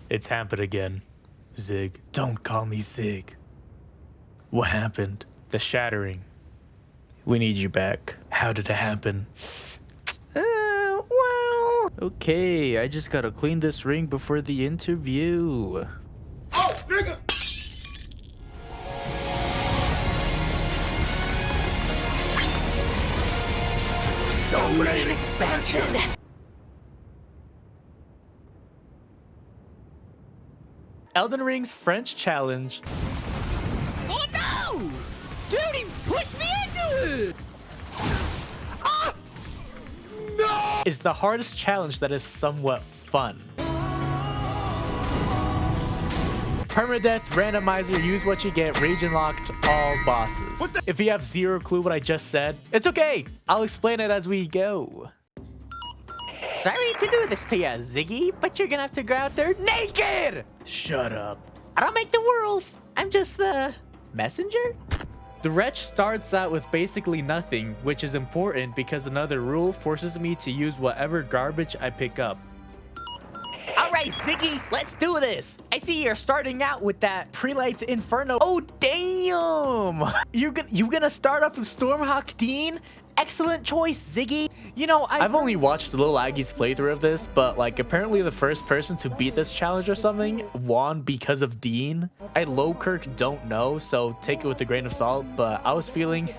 It's happened again. Zig. Don't call me Zig. What happened? The shattering. We need you back. How did it happen? Well... Okay, I just gotta clean this ring before the interview. Oh, nigga! Domain expansion! Elden Ring's French challenge Oh no! Dude, he pushed me into it! Ah! No! is the hardest challenge that is somewhat fun. Permadeath, randomizer, use what you get, region locked, all bosses. If you have zero clue what I just said, it's okay. I'll explain it as we go. Sorry to do this to you, Ziggy, but you're gonna have to go out there naked! Shut up. I don't make the rules. I'm just the messenger? The wretch starts out with basically nothing, which is important because another rule forces me to use whatever garbage I pick up. All right, Ziggy, let's do this. I see you're starting out with that Prelate's Inferno. Oh, damn! You gonna start off with Stormhawk Dean? Excellent choice, Ziggy. You know, I've only watched Lil Aggie's playthrough of this, but like apparently the first person to beat this challenge or something won because of Dean. I low-kirk don't know, so take it with a grain of salt, but I was feeling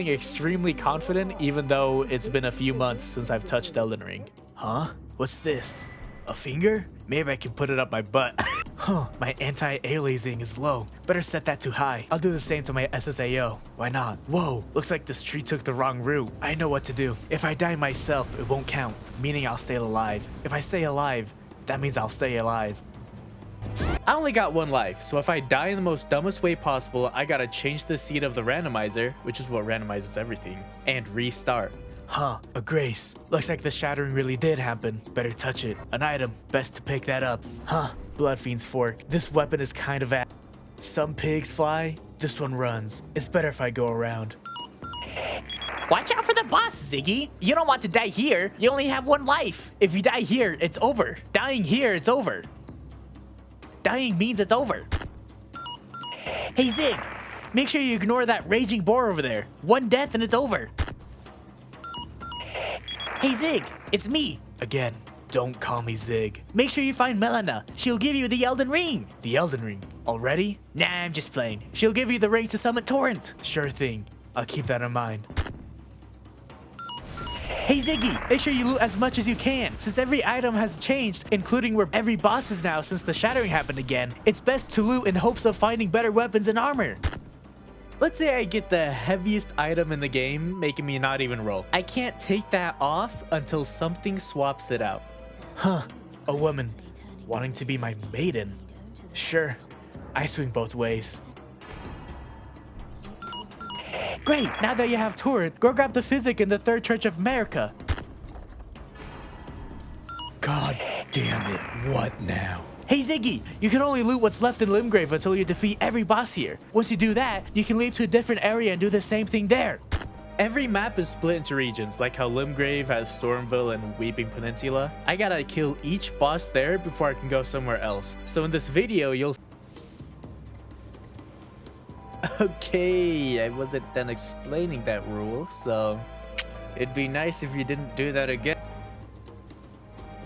extremely confident even though it's been a few months since I've touched Elden Ring. Huh? What's this? A finger? Maybe I can put it up my butt. Huh, my anti-aliasing is low. Better set that to high. I'll do the same to my SSAO. Why not? Whoa, looks like this tree took the wrong route. I know what to do. If I die myself, it won't count, meaning I'll stay alive. If I stay alive, that means I'll stay alive. I only got one life, so if I die in the most dumbest way possible, I gotta change the seed of the randomizer, which is what randomizes everything, and restart. Huh, a grace. Looks like the shattering really did happen. Better touch it. An item. Best to pick that up. Huh, Bloodfiend's fork. This weapon is kind of Some pigs fly. This one runs. It's better if I go around. watch out for the boss, Ziggy. You don't want to die here. You only have one life. If you die here, it's over. Dying here, it's over. Dying means it's over. Hey, Zig, make sure you ignore that raging boar over there. One death and it's over. Hey, Zig, it's me. Again, don't call me Zig. Make sure you find Melina. She'll give you the Elden Ring. The Elden Ring? Already? Nah, I'm just playing. She'll give you the ring to summon Torrent. Sure thing. I'll keep that in mind. Hey, Ziggy, make sure you loot as much as you can. Since every item has changed, including where every boss is now since the shattering happened again, it's best to loot in hopes of finding better weapons and armor. Let's say I get the heaviest item in the game, making me not even roll. I can't take that off until something swaps it out. Huh, a woman wanting to be my maiden. Sure, I swing both ways. Great, now that you have Torrent, go grab the physic in the Third Church of America. God damn it, what now? Hey, Ziggy, you can only loot what's left in Limgrave until you defeat every boss here. Once you do that, you can leave to a different area and do the same thing there. Every map is split into regions, like how Limgrave has Stormville and Weeping Peninsula. I gotta kill each boss there before I can go somewhere else. So in this video, you'll... Okay, I wasn't done explaining that rule, so... It'd be nice if you didn't do that again.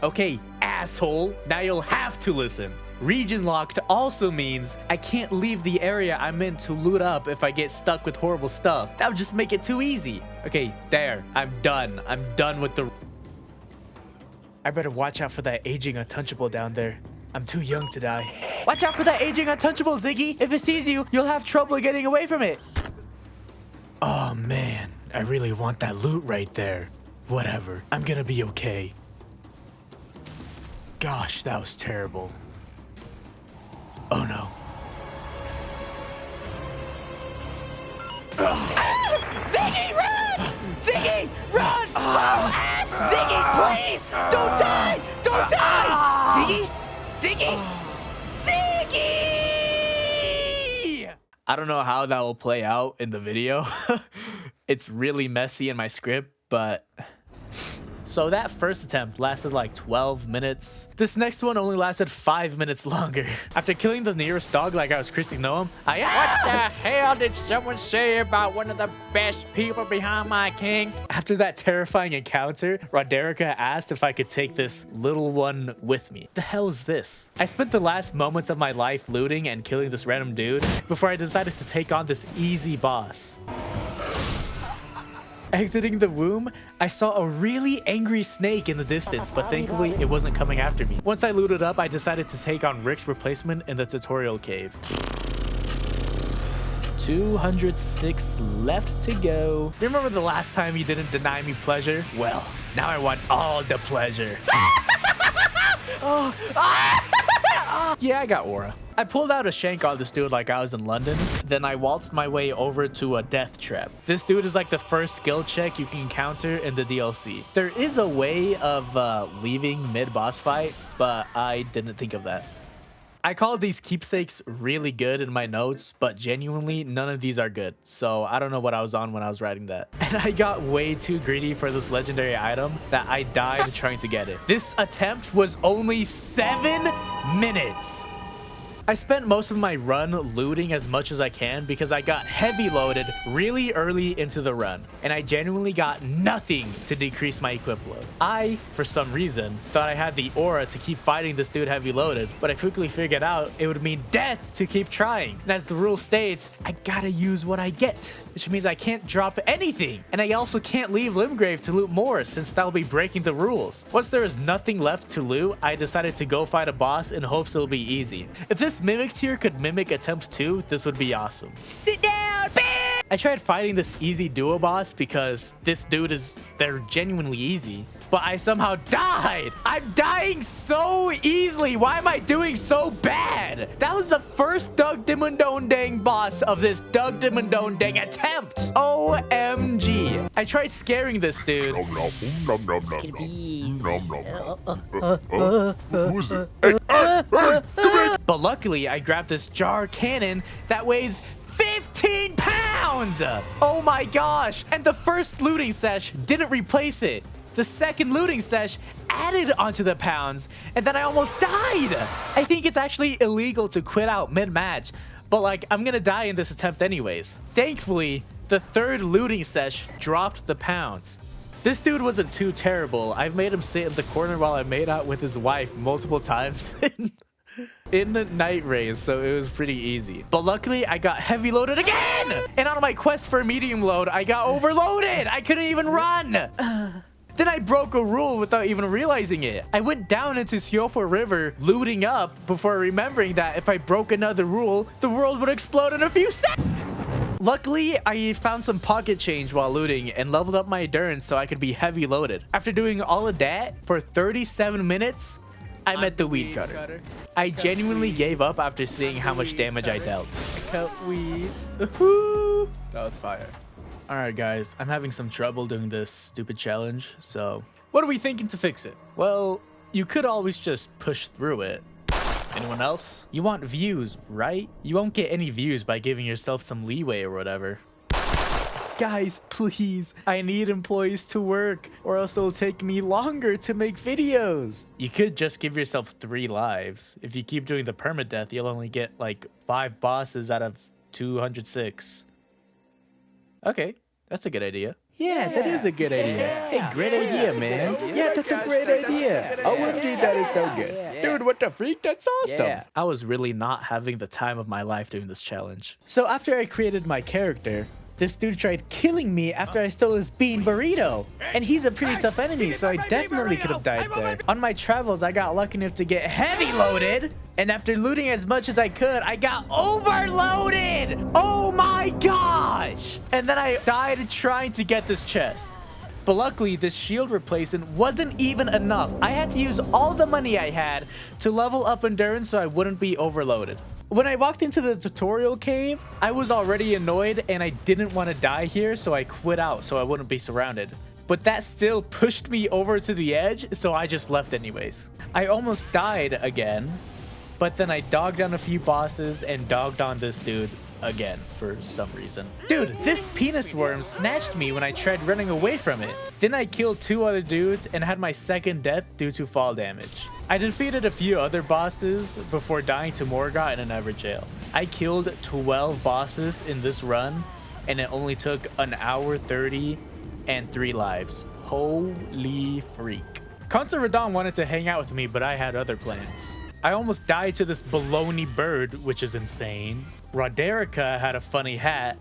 Okay, asshole, now you'll have to listen. Region locked also means I can't leave the area I'm in to loot up if I get stuck with horrible stuff. That would just make it too easy. Okay, there, I'm done. I'm done with the... I better watch out for that aging untouchable down there. I'm too young to die. Watch out for that aging untouchable, Ziggy. If it sees you, you'll have trouble getting away from it. Oh man, I really want that loot right there. Whatever, I'm gonna be okay. Gosh, that was terrible. Oh no. Ziggy, run! Ziggy, run! Ziggy, please! Don't die! Don't die! Ziggy? Ziggy? Ziggy! I don't know how that will play out in the video. It's really messy in my script, but So that first attempt lasted like 12 minutes. This next one only lasted 5 minutes longer. After killing the nearest dog like I was Chrissy Noam, What the hell did someone say about one of the best people behind my king? After that terrifying encounter, Roderica asked if I could take this little one with me. The hell is this? I spent the last moments of my life looting and killing this random dude before I decided to take on this easy boss. Exiting the room, I saw a really angry snake in the distance, but thankfully it wasn't coming after me. Once I looted up, I decided to take on Rick's replacement in the tutorial cave. 206 left to go. Remember the last time you didn't deny me pleasure? Well, now I want all the pleasure. Yeah, I got aura. I pulled out a shank on this dude like I was in London. Then I waltzed my way over to a death trap. This dude is like the first skill check you can encounter in the DLC. There is a way of leaving mid-boss fight, but I didn't think of that. I called these keepsakes really good in my notes, but genuinely none of these are good. So I don't know what I was on when I was writing that. And I got way too greedy for this legendary item that I died trying to get it. This attempt was only 7 minutes. I spent most of my run looting as much as I can because I got heavy loaded really early into the run, and I genuinely got nothing to decrease my equip load. I, for some reason, thought I had the aura to keep fighting this dude heavy loaded, but I quickly figured out it would mean death to keep trying. And as the rule states, I gotta use what I get, which means I can't drop anything. And I also can't leave Limgrave to loot more since that'll be breaking the rules. Once there is nothing left to loot, I decided to go fight a boss in hopes it'll be easy. If this mimic tier could mimic attempt 2, this would be awesome. Sit down, bitch! I tried fighting this easy duo boss because they're genuinely easy, but I somehow died. I'm dying so easily. Why am I doing so bad? That was the first Doug Dimmadome boss of this Doug Dimmadome attempt. OMG. I tried scaring this dude. Who's it? Hey, But luckily, I grabbed this jar cannon that weighs 15 pounds! Oh my gosh! And the first looting sesh didn't replace it. The second looting sesh added onto the pounds, and then I almost died! I think it's actually illegal to quit out mid-match, but like, I'm gonna die in this attempt anyways. Thankfully, the third looting sesh dropped the pounds. This dude wasn't too terrible. I've made him sit in the corner while I made out with his wife multiple times in the night race, so it was pretty easy. But luckily, I got heavy loaded again! And on my quest for medium load, I got overloaded! I couldn't even run! Then I broke a rule without even realizing it. I went down into Siofor River looting up before remembering that if I broke another rule, the world would explode in a few seconds. Luckily, I found some pocket change while looting and leveled up my endurance so I could be heavy loaded. After doing all of that for 37 minutes, I met the weed cutter. I genuinely gave up after seeing how much damage I dealt. Cut weeds. That was fire. Alright guys, I'm having some trouble doing this stupid challenge, so what are we thinking to fix it? Well, you could always just push through it. Anyone else? You want views, right? You won't get any views by giving yourself some leeway or whatever. Guys, please, I need employees to work, or else it'll take me longer to make videos. You could just give yourself 3 lives. If you keep doing the permadeath, you'll only get like 5 bosses out of 206. Okay, that's a good idea. Yeah, that is a good idea. Hey, great idea, man. Yeah, that's a great idea. OMG, that is so good. Dude, what the freak? That's awesome. I was really not having the time of my life doing this challenge. So after I created my character, this dude tried killing me after I stole his bean burrito. And he's a pretty tough enemy, so I definitely could have died there. On my travels, I got lucky enough to get heavy loaded. And after looting as much as I could, I got overloaded! Oh my gosh! And then I died trying to get this chest. But luckily, this shield replacement wasn't even enough. I had to use all the money I had to level up endurance so I wouldn't be overloaded. When I walked into the tutorial cave, I was already annoyed and I didn't want to die here, so I quit out so I wouldn't be surrounded. But that still pushed me over to the edge, so I just left anyways. I almost died again, but then I dogged on a few bosses and dogged on this dude again for some reason. Dude, this penis worm snatched me when I tried running away from it. Then I killed 2 other dudes and had my second death due to fall damage. I defeated a few other bosses before dying to Morgoth in an ever jail. I killed 12 bosses in this run and it only took an hour 30 and 3 lives. Holy freak. Consul Radon wanted to hang out with me, but I had other plans. I almost died to this baloney bird, which is insane. Roderica had a funny hat.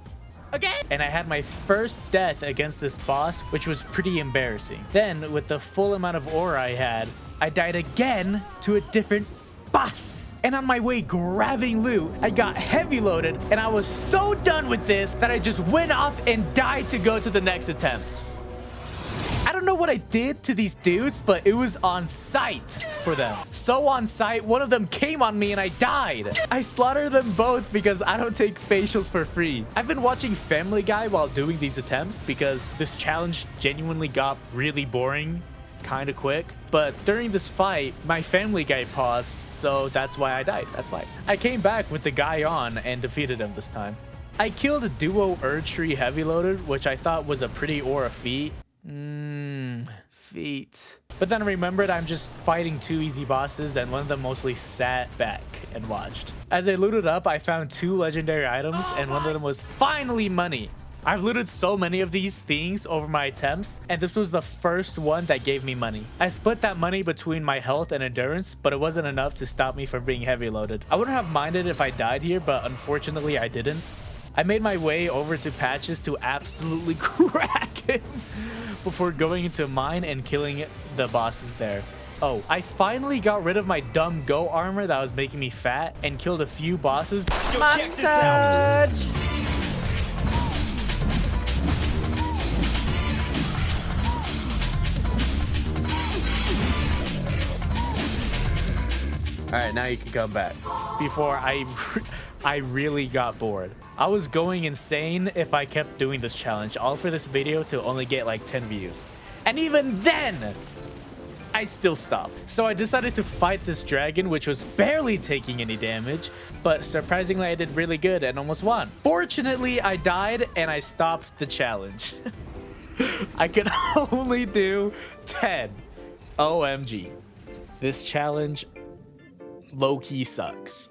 Again? And I had my first death against this boss, which was pretty embarrassing. Then, with the full amount of ore I had, I died again to a different boss. And on my way grabbing loot, I got heavy loaded, and I was so done with this that I just went off and died to go to the next attempt. I don't know what I did to these dudes, but it was on sight for them. So on sight, one of them came on me and I died. I slaughtered them both because I don't take facials for free. I've been watching Family Guy while doing these attempts because this challenge genuinely got really boring kind of quick. But during this fight, my Family Guy paused, so that's why I died. That's why. I came back with the guy on and defeated him this time. I killed a duo Erdtree heavy loaded, which I thought was a pretty aura feat. Feet. But then I remembered I'm just fighting 2 easy bosses and one of them mostly sat back and watched. As I looted up, I found 2 legendary items and one of them was finally money. I've looted so many of these things over my attempts and this was the first one that gave me money. I split that money between my health and endurance, but it wasn't enough to stop me from being heavy loaded. I wouldn't have minded if I died here, but unfortunately I didn't. I made my way over to Patches to absolutely crack him before going into mine and killing the bosses there. Oh, I finally got rid of my dumb go armor that was making me fat and killed a few bosses. Montage! All right, now you can come back. Before I really got bored. I was going insane if I kept doing this challenge, all for this video to only get like 10 views. And even then, I still stopped. So I decided to fight this dragon, which was barely taking any damage, but surprisingly I did really good and almost won. Fortunately, I died and I stopped the challenge. I could only do 10. OMG. This challenge low-key sucks.